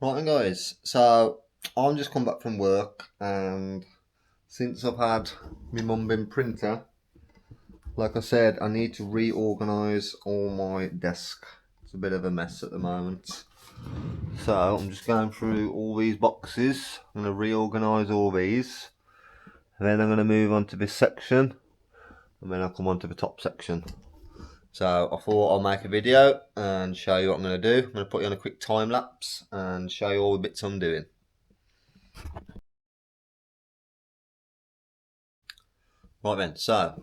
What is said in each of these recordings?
Right then guys, so I'm just come back from work, and since I've had my mum bin printer, like I said, I need to reorganise all my desk. It's a bit of a mess at the moment. So I'm just going through all these boxes. I'm going to reorganise all these. And then I'm going to move on to this section. And then I'll come on to the top section. So I thought I'll make a video and show you what I'm going to do. I'm going to put you on a quick time lapse and show you all the bits I'm doing. Right then, so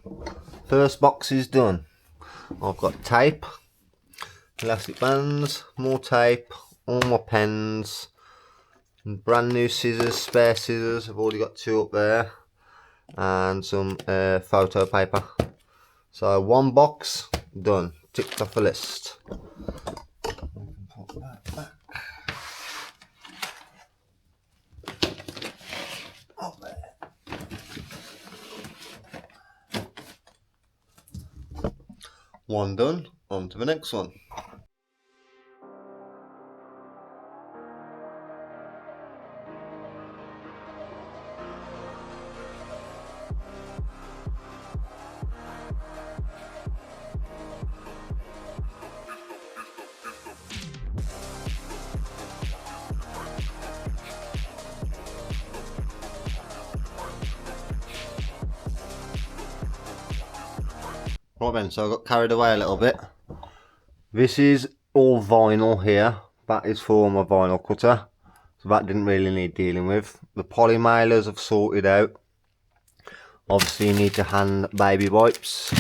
first box is done. I've got tape, elastic bands, more tape, all my pens, and brand new scissors, spare scissors. I've already got 2 up there, and some photo paper. So one box done, ticked off the list. Put that back. Up there. One done, on to the next one. Right then, so I got carried away a little bit. This is all vinyl here. That is for my vinyl cutter. So that didn't really need dealing with. The poly mailers I've sorted out. Obviously you need to hand baby wipes.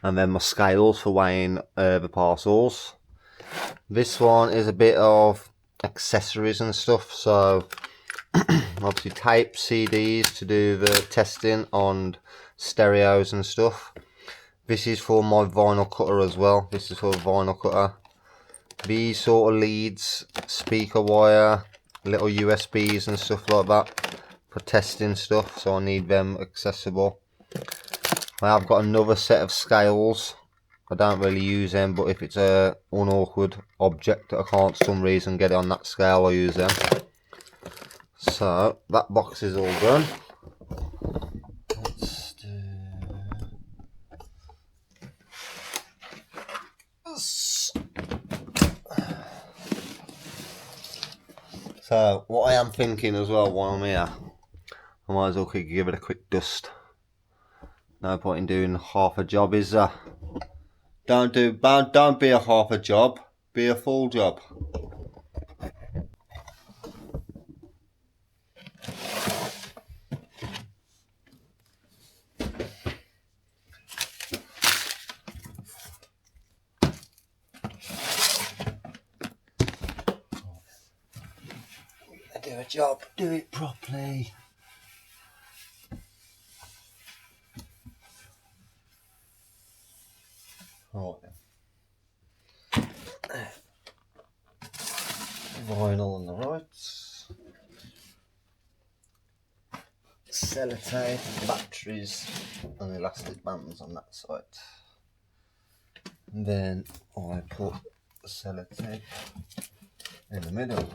And then my scales for weighing the parcels. This one is a bit of accessories and stuff. So obviously tape, CDs to do the testing on stereos and stuff. This is for my vinyl cutter as well. This is for a vinyl cutter. These sort of leads, speaker wire, little USBs and stuff like that for testing stuff. So I need them accessible. I have got another set of scales. I don't really use them, but if it's a unawkward object that I can't for some reason get it on that scale, I use them. So that box is all done. So what I am thinking as well while I'm here, I might as well give it a quick dust. No point in doing half a job, is there? Don't be a half a job, be a full job. Do a job, do it properly. Right then. Vinyl on the right. Sellotape, batteries and elastic bands on that side. And then I put the sellotape in the middle.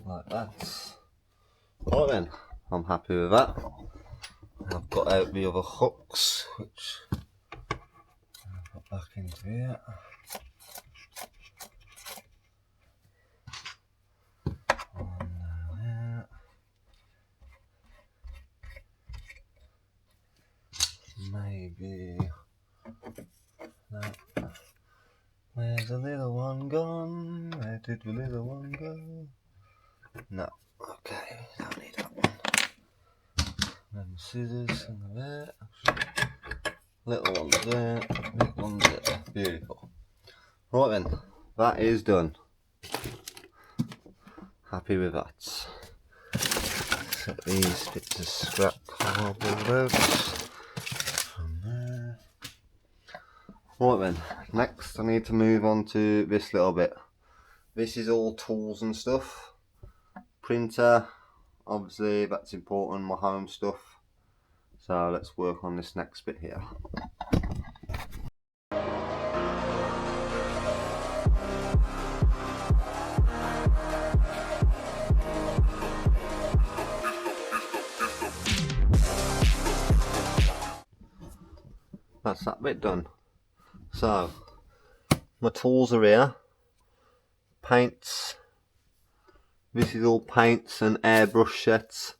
Like that. Right then, I'm happy with that. I've got out the other hooks, which I'll put back into here. One there. Maybe. No. Where's the little one gone? Where did the little one go? No. Okay, don't need that one. Then scissors in there. Little ones there. Big ones there. Beautiful. Right then, that is done. Happy with that. Set these bits of scrap cardboard out from there. Right then, next I need to move on to this little bit. This is all tools and stuff. Printer, obviously that's important, my home stuff. So let's work on this next bit here. that's that bit done. So my tools are here. Paints. This is all paints and airbrush sets.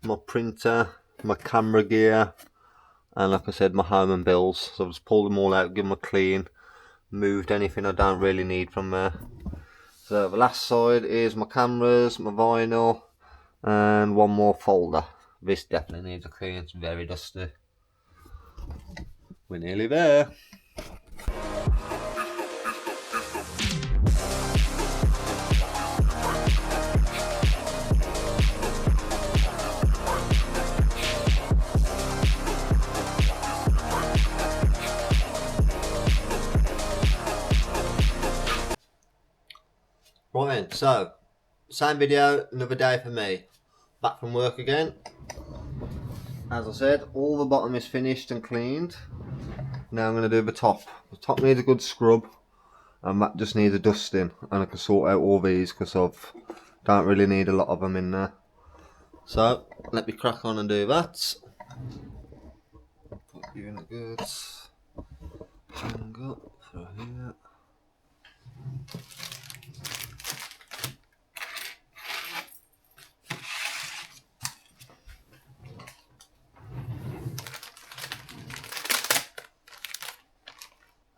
My printer, my camera gear, and like I said, my home and bills. So I've just pulled them all out, give them a clean, moved anything I don't really need from there. So the last side is my cameras, my vinyl, and one more folder. This definitely needs a clean, it's very dusty. We're nearly there. Right then, so same video, another day for me. Back from work again. As I said, all the bottom is finished and cleaned. Now I'm going to do the top. The top needs a good scrub, and that just needs a dusting. And I can sort out all these because I don't really need a lot of them in there. So let me crack on and do that. Put you in the goods. Hang up through here.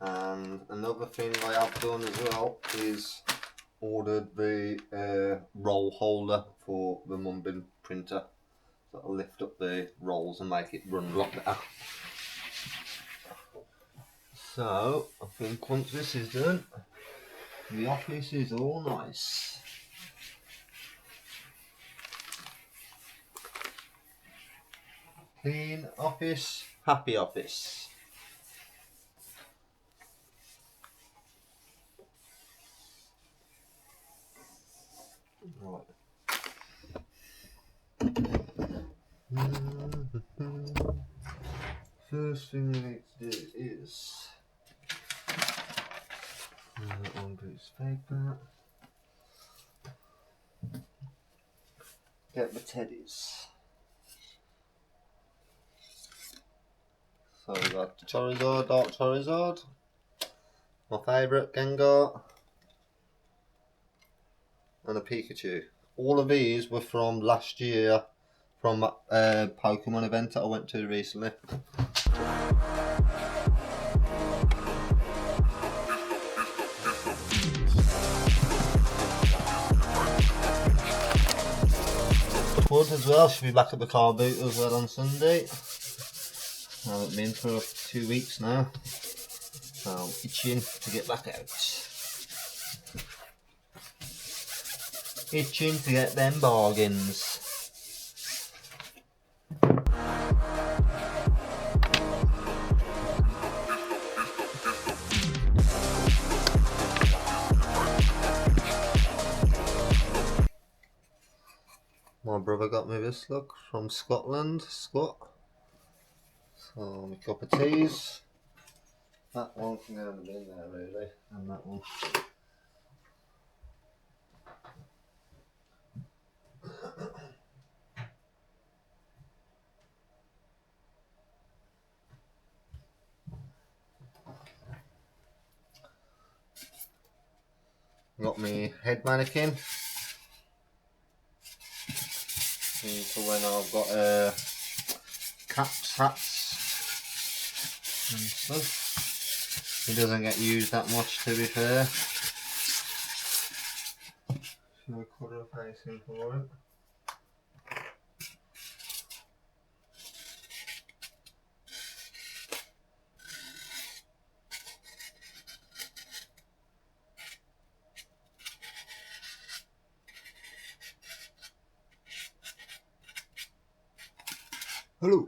And another thing I have done as well is ordered the roll holder for the Mumbin printer. So it'll lift up the rolls and make it run a lot better. So I think once this is done, the office is all nice. Clean office, happy office. Right. First thing we need to do is one piece of paper. Get the teddies. So we got Charizard, Dark Charizard, my favourite Gengar, and a Pikachu. All of these were from last year, from a Pokemon event that I went to recently. Wood as well, should be back at the car boot as well on Sunday. I haven't been for 2 weeks now, so I'm itching to get back out. Itching to get them bargains. My brother got me this look from Scotland, Scott. So my cup of teas. That one can go in the bin there really, and that one. Got me head mannequin. For when I've got caps, hats and stuff. It doesn't get used that much, to be fair. Should we cut a facing for it? Hello.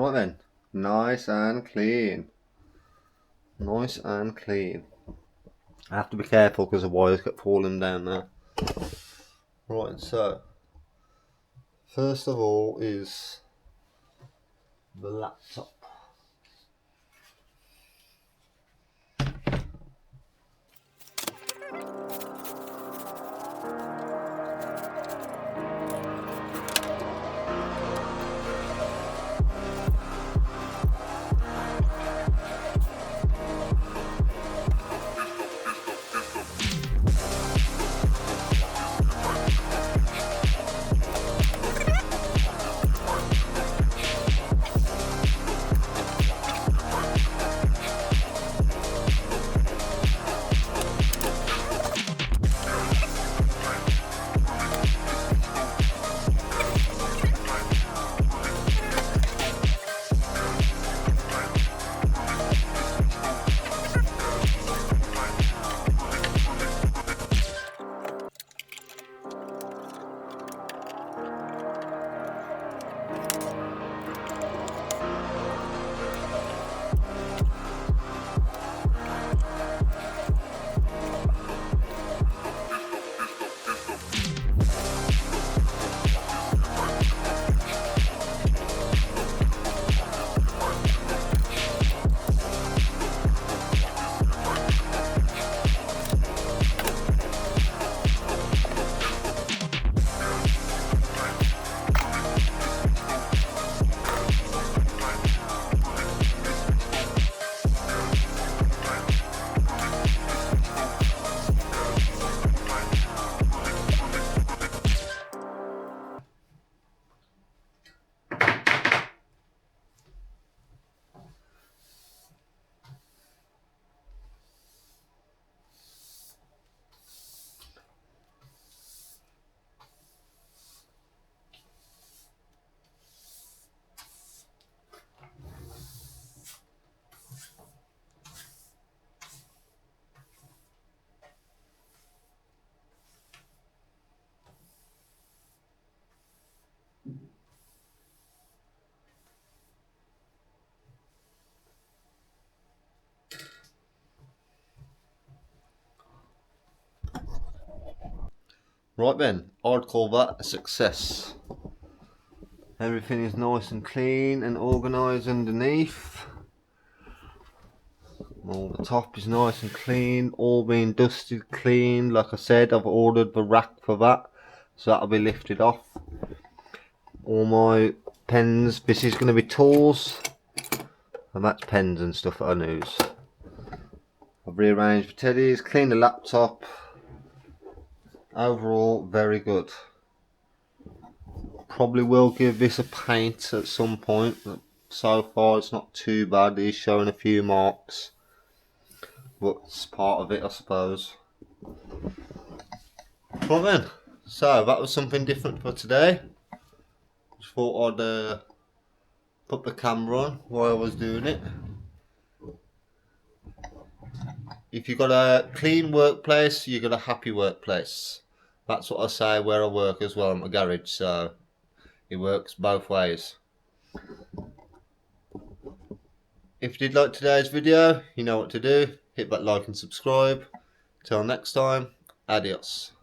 Right then, nice and clean. Nice and clean. I have to be careful because the wires kept falling down there. Right, so first of all is the laptop. Right then, I'd call that a success. Everything is nice and clean and organised underneath. All the top is nice and clean, all being dusted clean. Like I said, I've ordered the rack for that, so that'll be lifted off. All my pens, this is going to be tools, and that's pens and stuff that I use. I've rearranged the teddies, cleaned the laptop. Overall, very good. Probably will give this a paint at some point. So far, it's not too bad. He's showing a few marks, but it's part of it, I suppose. Right then, so that was something different for today. Just thought I'd put the camera on while I was doing it. If you've got a clean workplace, you've got a happy workplace. That's what I say where I work as well. I'm a garage, so it works both ways. If you did like today's video, you know what to do. Hit that like and subscribe. Till next time, adios.